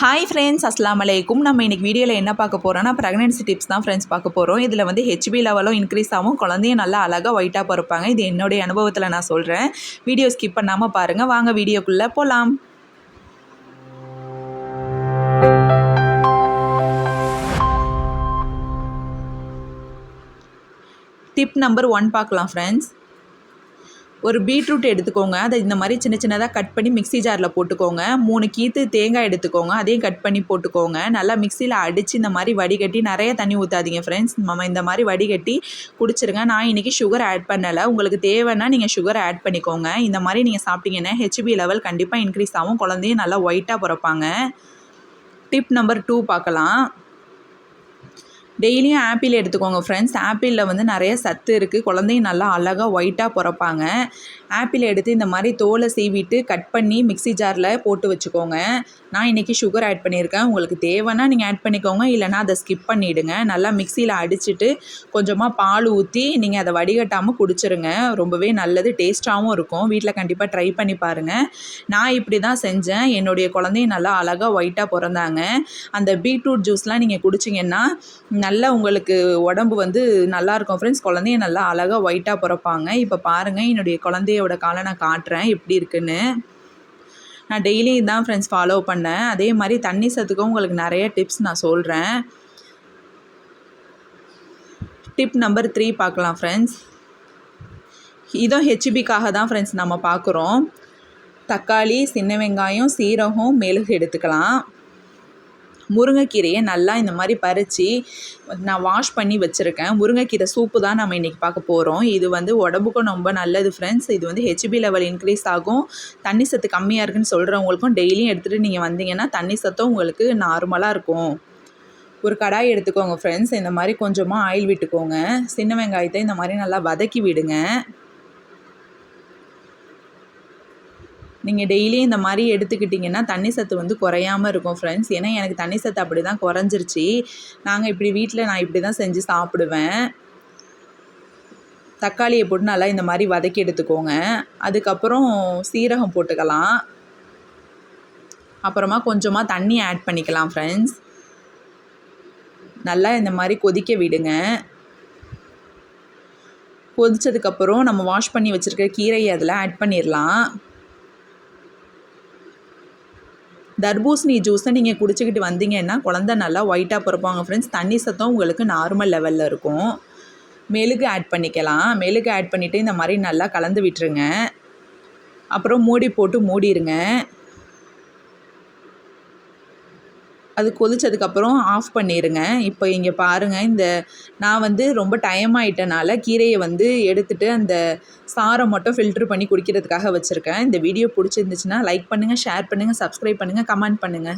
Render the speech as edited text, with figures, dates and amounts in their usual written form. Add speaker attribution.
Speaker 1: Hi friends, அஸ்ஸலாமு அலைக்கும். நம்ம இன்றைக்கி வீடியோவில் என்ன பார்க்க போகிறோன்னா ப்ரெக்னென்சி டிப்ஸ் தான் ஃப்ரெண்ட்ஸ் பார்க்க போகிறோம். இதில் வந்து ஹெச்பி லெவலும் இன்க்ரீஸ் ஆகும், குழந்தையும் நல்லா அழகாக ஒயிட்டாக பிறப்பாங்க. இது என்னுடைய அனுபவத்தில் நான் சொல்கிறேன். வீடியோ ஸ்கிப் பண்ணாமல் பாருங்கள். வாங்க வீடியோக்குள்ளே போகலாம். டிப் நம்பர் 1 பார்க்கலாம் ஃப்ரெண்ட்ஸ். ஒரு பீட்ரூட் எடுத்துக்கோங்க. அதை இந்த மாதிரி சின்ன சின்னதாக கட் பண்ணி மிக்ஸி ஜாரில் போட்டுக்கோங்க. 3 கீத்து தேங்காய் எடுத்துக்கோங்க, அதையும் கட் பண்ணி போட்டுக்கோங்க. நல்லா மிக்சியில் அடித்து இந்த மாதிரி வடிகட்டி, நிறைய தண்ணி ஊற்றாதீங்க ஃப்ரெண்ட்ஸ். நம்ம இந்த மாதிரி வடிகட்டி குடிச்சிருங்க. நான் இன்றைக்கி சுகர் ஆட் பண்ணலை. உங்களுக்கு தேவைன்னா நீங்கள் சுகர் ஆட் பண்ணிக்கோங்க. இந்த மாதிரி நீங்கள் சாப்பிட்டீங்கன்னா ஹெச்பி லெவல் கண்டிப்பாக இன்க்ரீஸ் ஆகும், குழந்தையும் நல்லா ஒயிட்டாக பிறப்பாங்க. டிப் நம்பர் 2 பார்க்கலாம். டெய்லியும் ஆப்பிள் எடுத்துக்கோங்க ஃப்ரெண்ட்ஸ். ஆப்பிளில் வந்து நிறைய சத்து இருக்குது, குழந்தையும் நல்லா அழகாக ஒயிட்டாக பிறப்பாங்க. ஆப்பிள் எடுத்து இந்த மாதிரி தோலை சீவிட்டு கட் பண்ணி மிக்ஸி ஜாரில் போட்டு வச்சுக்கோங்க. நான் இன்றைக்கி சுகர் ஆட் பண்ணியிருக்கேன். உங்களுக்கு தேவைன்னா நீங்கள் ஆட் பண்ணிக்கோங்க, இல்லைனா அதை ஸ்கிப் பண்ணிவிடுங்க. நல்லா மிக்சியில் அடிச்சுட்டு கொஞ்சமாக பால் ஊற்றி நீங்கள் அதை வடிகட்டாமல் குடிச்சிருங்க. ரொம்பவே நல்லது, டேஸ்ட்டாகவும் இருக்கும். வீட்டில் கண்டிப்பாக ட்ரை பண்ணி பாருங்கள். நான் இப்படி தான் செஞ்சேன். என்னுடைய குழந்தையும் நல்லா அழகாக ஒயிட்டாக பிறந்தாங்க. அந்த பீட்ரூட் ஜூஸ்லாம் நீங்கள் குடிச்சிங்கன்னா நல்லா உங்களுக்கு உடம்பு வந்து நல்லாயிருக்கும் ஃப்ரெண்ட்ஸ். குழந்தைய நல்லா அழகாக ஒயிட்டாக பிறப்பாங்க. இப்போ பாருங்கள், என்னுடைய குழந்தையோட காலை நான் காட்டுறேன் எப்படி இருக்குன்னு. நான் டெய்லி இதான் ஃப்ரெண்ட்ஸ் ஃபாலோ பண்ணேன். அதே மாதிரி தண்ணி சத்துக்கும் உங்களுக்கு நிறைய டிப்ஸ் நான் சொல்கிறேன். டிப் நம்பர் 3 பார்க்கலாம் ஃப்ரெண்ட்ஸ். இதுவும் ஹெச்பிக்காக தான் ஃப்ரெண்ட்ஸ் நம்ம பார்க்குறோம். தக்காளி, சின்ன வெங்காயம், சீரகம், மிளகு எடுத்துக்கலாம். முருங்கைக்கீரையை நல்லா இந்த மாதிரி பறித்து நான் வாஷ் பண்ணி வச்சுருக்கேன். முருங்கைக்கீரை சூப்பு தான் நம்ம இன்றைக்கி பார்க்க போகிறோம். இது வந்து உடம்புக்கும் ரொம்ப நல்லது ஃப்ரெண்ட்ஸ். இது வந்து ஹெச்பி லெவல் இன்க்ரீஸ் ஆகும். தண்ணி சத்து கம்மியாக இருக்குதுன்னு சொல்கிறவங்களுக்கும் டெய்லியும் எடுத்துகிட்டு நீங்கள் வந்தீங்கன்னா தண்ணி சத்தும் உங்களுக்கு நார்மலாக இருக்கும். ஒரு கடாய் எடுத்துக்கோங்க ஃப்ரெண்ட்ஸ். இந்த மாதிரி கொஞ்சமாக ஆயில் விட்டுக்கோங்க. சின்ன வெங்காயத்தை இந்த மாதிரி நல்லா வதக்கி விடுங்க. நீங்கள் டெய்லியும் இந்த மாதிரி எடுத்துக்கிட்டிங்கன்னா தண்ணி சத்து வந்து குறையாமல் இருக்கும் ஃப்ரெண்ட்ஸ். ஏன்னா எனக்கு தண்ணி சத்து அப்படி தான் குறைஞ்சிருச்சு. நான் இப்படி தான் செஞ்சு சாப்பிடுவேன். தக்காளியை போட்டு நல்லா இந்த மாதிரி வதக்கி எடுத்துக்கோங்க. அதுக்கப்புறம் சீரகம் போட்டுக்கலாம். அப்புறமா கொஞ்சமாக தண்ணி ஆட் பண்ணிக்கலாம் ஃப்ரெண்ட்ஸ். நல்லா இந்த மாதிரி கொதிக்க விடுங்க. கொதித்ததுக்கப்புறம் நம்ம வாஷ் பண்ணி வச்சுருக்க கீரையை அதில் ஆட் பண்ணிடலாம். தர்பூசணி ஜூஸை நீங்கள் குடிச்சிக்கிட்டு வந்தீங்கன்னா குழந்தை நல்லா ஒயிட்டாக பிறப்பாங்க ஃப்ரெண்ட்ஸ். தண்ணி சத்தம் உங்களுக்கு நார்மல் லெவலில் இருக்கும். மெழுகு ஆட் பண்ணிக்கலாம். மெழுகு ஆட் பண்ணிவிட்டு இந்த மாதிரி நல்லா கலந்து விட்டுருங்க. அப்புறம் மூடி போட்டு மூடிடுங்க. அது கொதிச்சதுக்கப்புறம் ஆஃப் பண்ணிடுங்க. இப்போ இங்கே பாருங்கள், நான் வந்து ரொம்ப டைம் ஆகிட்டனால கீரையை வந்து எடுத்துகிட்டு அந்த சாரை மட்டும் ஃபில்ட்ரு பண்ணி குடிக்கிறதுக்காக வச்சுருக்கேன். இந்த வீடியோ பிடிச்சிருந்துச்சுன்னா லைக் பண்ணுங்கள், ஷேர் பண்ணுங்கள், சப்ஸ்கிரைப் பண்ணுங்கள், கமெண்ட் பண்ணுங்கள்.